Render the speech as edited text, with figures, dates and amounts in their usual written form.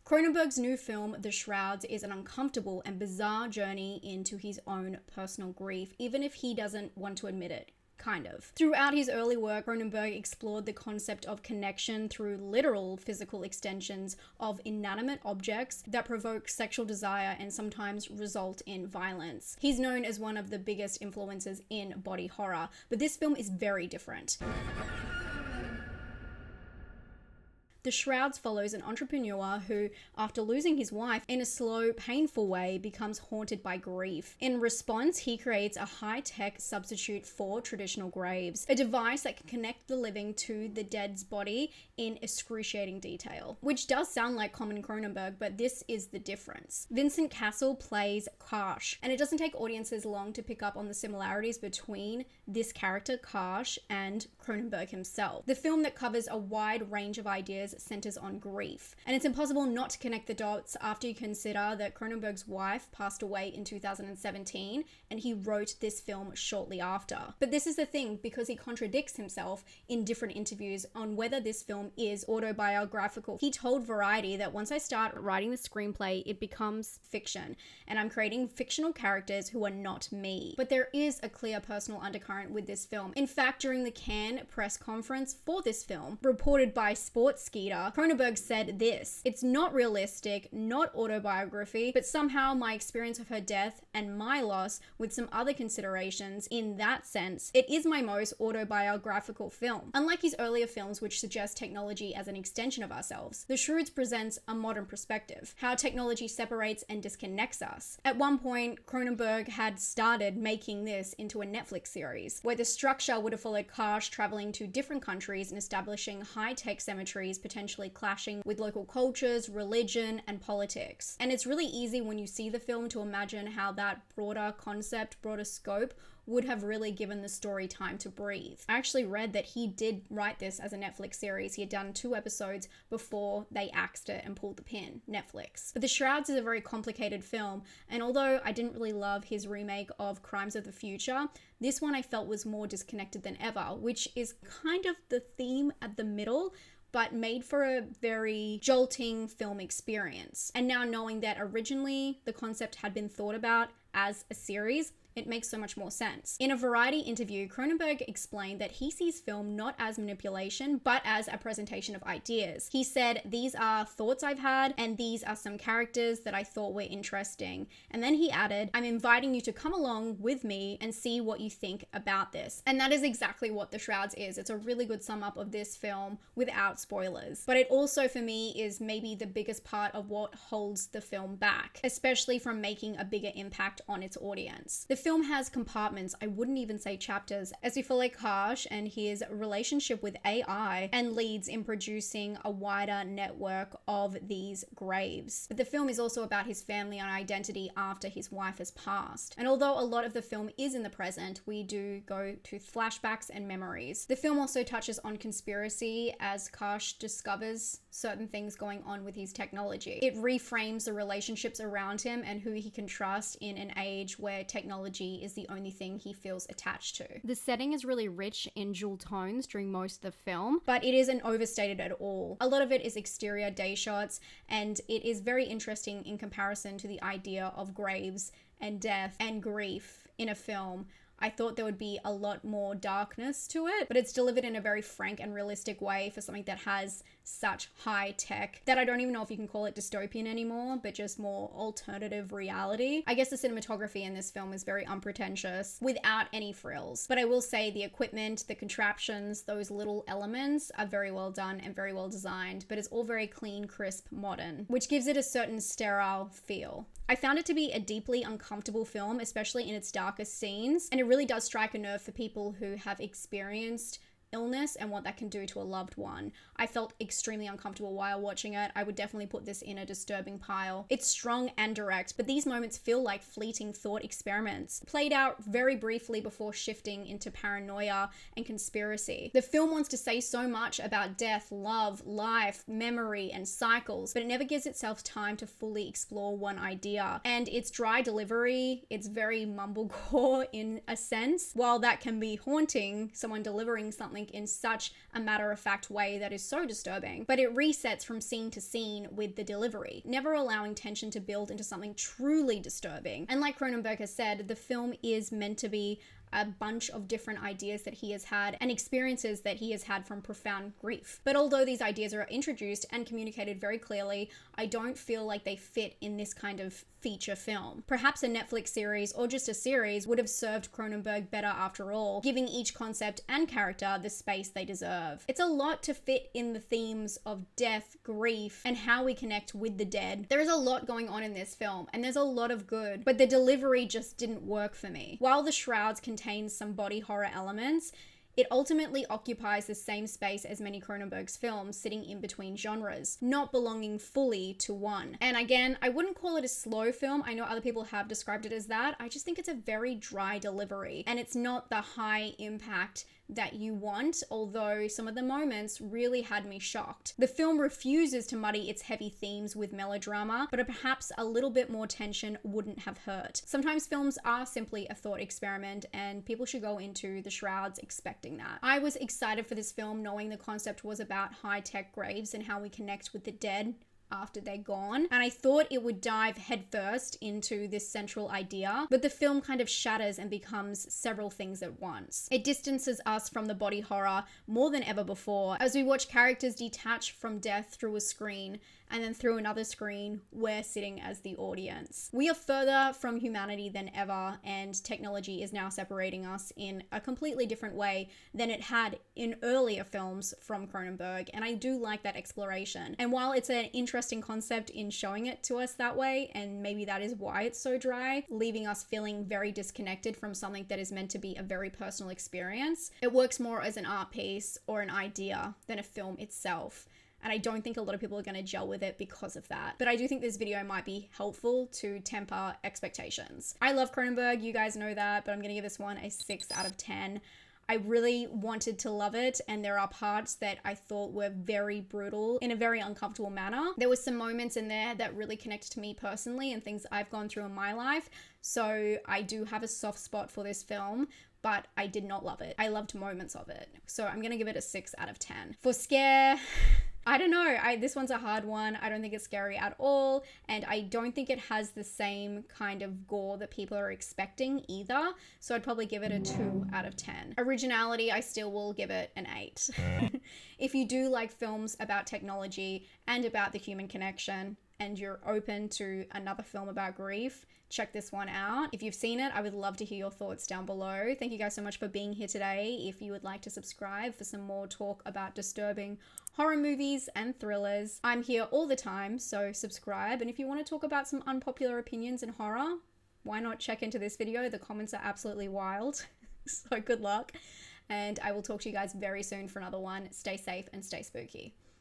Cronenberg's new film, The Shrouds, is an uncomfortable and bizarre journey into his own personal grief, even if he doesn't want to admit it. Kind of. Throughout his early work, Cronenberg explored the concept of connection through literal physical extensions of inanimate objects that provoke sexual desire and sometimes result in violence. He's known as one of the biggest influences in body horror, but this film is very different. The Shrouds follows an entrepreneur who, after losing his wife in a slow, painful way, becomes haunted by grief. In response, he creates a high-tech substitute for traditional graves, a device that can connect the living to the dead's body in excruciating detail. Which does sound like common Cronenberg, but this is the difference. Vincent Cassel plays Karsh, and it doesn't take audiences long to pick up on the similarities between this character, Karsh, and Cronenberg himself. The film that covers a wide range of ideas centers on grief. And it's impossible not to connect the dots after you consider that Cronenberg's wife passed away in 2017 and he wrote this film shortly after. But this is the thing, because he contradicts himself in different interviews on whether this film is autobiographical. He told Variety that once I start writing the screenplay, it becomes fiction, and I'm creating fictional characters who are not me. But there is a clear personal undercurrent with this film. In fact, during the Cannes press conference for this film, reported by Sportskeeda, Cronenberg said this: "It's not realistic, not autobiography, but somehow my experience of her death and my loss, with some other considerations, in that sense, it is my most autobiographical film." Unlike his earlier films, which suggest technology as an extension of ourselves, The Shrouds presents a modern perspective, how technology separates and disconnects us. At one point, Cronenberg had started making this into a Netflix series, where the structure would have followed Karsh traveling to different countries and establishing high-tech cemeteries, potentially clashing with local cultures, religion, and politics. And it's really easy when you see the film to imagine how that broader concept, broader scope, would have really given the story time to breathe. I actually read that he did write this as a Netflix series. He had done 2 episodes before they axed it and pulled the pin, Netflix. But The Shrouds is a very complicated film, and although I didn't really love his remake of Crimes of the Future, this one I felt was more disconnected than ever, which is kind of the theme at the middle, but made for a very jolting film experience. And now knowing that originally the concept had been thought about as a series, it makes so much more sense. In a Variety interview, Cronenberg explained that he sees film not as manipulation, but as a presentation of ideas. He said, "These are thoughts I've had, and these are some characters that I thought were interesting." And then he added, "I'm inviting you to come along with me and see what you think about this." And that is exactly what The Shrouds is. It's a really good sum up of this film without spoilers. But it also, for me, is maybe the biggest part of what holds the film back, especially from making a bigger impact on its audience. The film has compartments, I wouldn't even say chapters, as we follow Karsh and his relationship with AI and leads in producing a wider network of these graves. But the film is also about his family and identity after his wife has passed. And although a lot of the film is in the present, we do go to flashbacks and memories. The film also touches on conspiracy as Karsh discovers certain things going on with his technology. It reframes the relationships around him and who he can trust in an age where technology is the only thing he feels attached to. The setting is really rich in jewel tones during most of the film, but it isn't overstated at all. A lot of it is exterior day shots, and it is very interesting in comparison to the idea of graves and death and grief in a film. I thought there would be a lot more darkness to it, but it's delivered in a very frank and realistic way for something that has such high tech that I don't even know if you can call it dystopian anymore, but just more alternative reality. I guess the cinematography in this film is very unpretentious without any frills, but I will say the equipment, the contraptions, those little elements are very well done and very well designed, but it's all very clean, crisp, modern, which gives it a certain sterile feel. I found it to be a deeply uncomfortable film, especially in its darkest scenes, and it really does strike a nerve for people who have experienced illness and what that can do to a loved one. I felt extremely uncomfortable while watching it. I would definitely put this in a disturbing pile. It's strong and direct, but these moments feel like fleeting thought experiments, played out very briefly before shifting into paranoia and conspiracy. The film wants to say so much about death, love, life, memory, and cycles, but it never gives itself time to fully explore one idea. And its dry delivery, it's very mumblecore in a sense. While that can be haunting, someone delivering something something in such a matter-of-fact way that is so disturbing, but it resets from scene to scene with the delivery, never allowing tension to build into something truly disturbing. And like Cronenberg has said, the film is meant to be a bunch of different ideas that he has had and experiences that he has had from profound grief. But although these ideas are introduced and communicated very clearly, I don't feel like they fit in this kind of feature film. Perhaps a Netflix series or just a series would have served Cronenberg better after all, giving each concept and character the space they deserve. It's a lot to fit in the themes of death, grief, and how we connect with the dead. There is a lot going on in this film, and there's a lot of good, but the delivery just didn't work for me. While The Shrouds contains some body horror elements, it ultimately occupies the same space as many Cronenberg's films, sitting in between genres, not belonging fully to one. And again, I wouldn't call it a slow film. I know other people have described it as that. I just think it's a very dry delivery, and it's not the high impact that you want, although some of the moments really had me shocked. The film refuses to muddy its heavy themes with melodrama, but perhaps a little bit more tension wouldn't have hurt. Sometimes films are simply a thought experiment, and people should go into The Shrouds expecting that. I was excited for this film knowing the concept was about high-tech graves and how we connect with the dead after they're gone, and I thought it would dive headfirst into this central idea, but the film kind of shatters and becomes several things at once. It distances us from the body horror more than ever before as we watch characters detach from death through a screen, and then through another screen, we're sitting as the audience. We are further from humanity than ever, and technology is now separating us in a completely different way than it had in earlier films from Cronenberg, and I do like that exploration. And while it's an interesting concept in showing it to us that way, and maybe that is why it's so dry, leaving us feeling very disconnected from something that is meant to be a very personal experience, it works more as an art piece or an idea than a film itself. And I don't think a lot of people are going to gel with it because of that. But I do think this video might be helpful to temper expectations. I love Cronenberg, you guys know that, but I'm going to give this one a 6 out of 10. I really wanted to love it, and there are parts that I thought were very brutal in a very uncomfortable manner. There were some moments in there that really connected to me personally and things I've gone through in my life. So I do have a soft spot for this film, but I did not love it. I loved moments of it. So I'm going to give it a 6 out of 10. For scare, I don't know. This one's a hard one. I don't think it's scary at all. And I don't think it has the same kind of gore that people are expecting either. So I'd probably give it a 2 out of 10. Originality, I still will give it an 8. If you do like films about technology and about the human connection, and you're open to another film about grief, check this one out. If you've seen it, I would love to hear your thoughts down below. Thank you guys so much for being here today. If you would like to subscribe for some more talk about disturbing horror movies and thrillers, I'm here all the time, so subscribe. And if you want to talk about some unpopular opinions in horror, why not check into this video? The comments are absolutely wild. So good luck. And I will talk to you guys very soon for another one. Stay safe and stay spooky.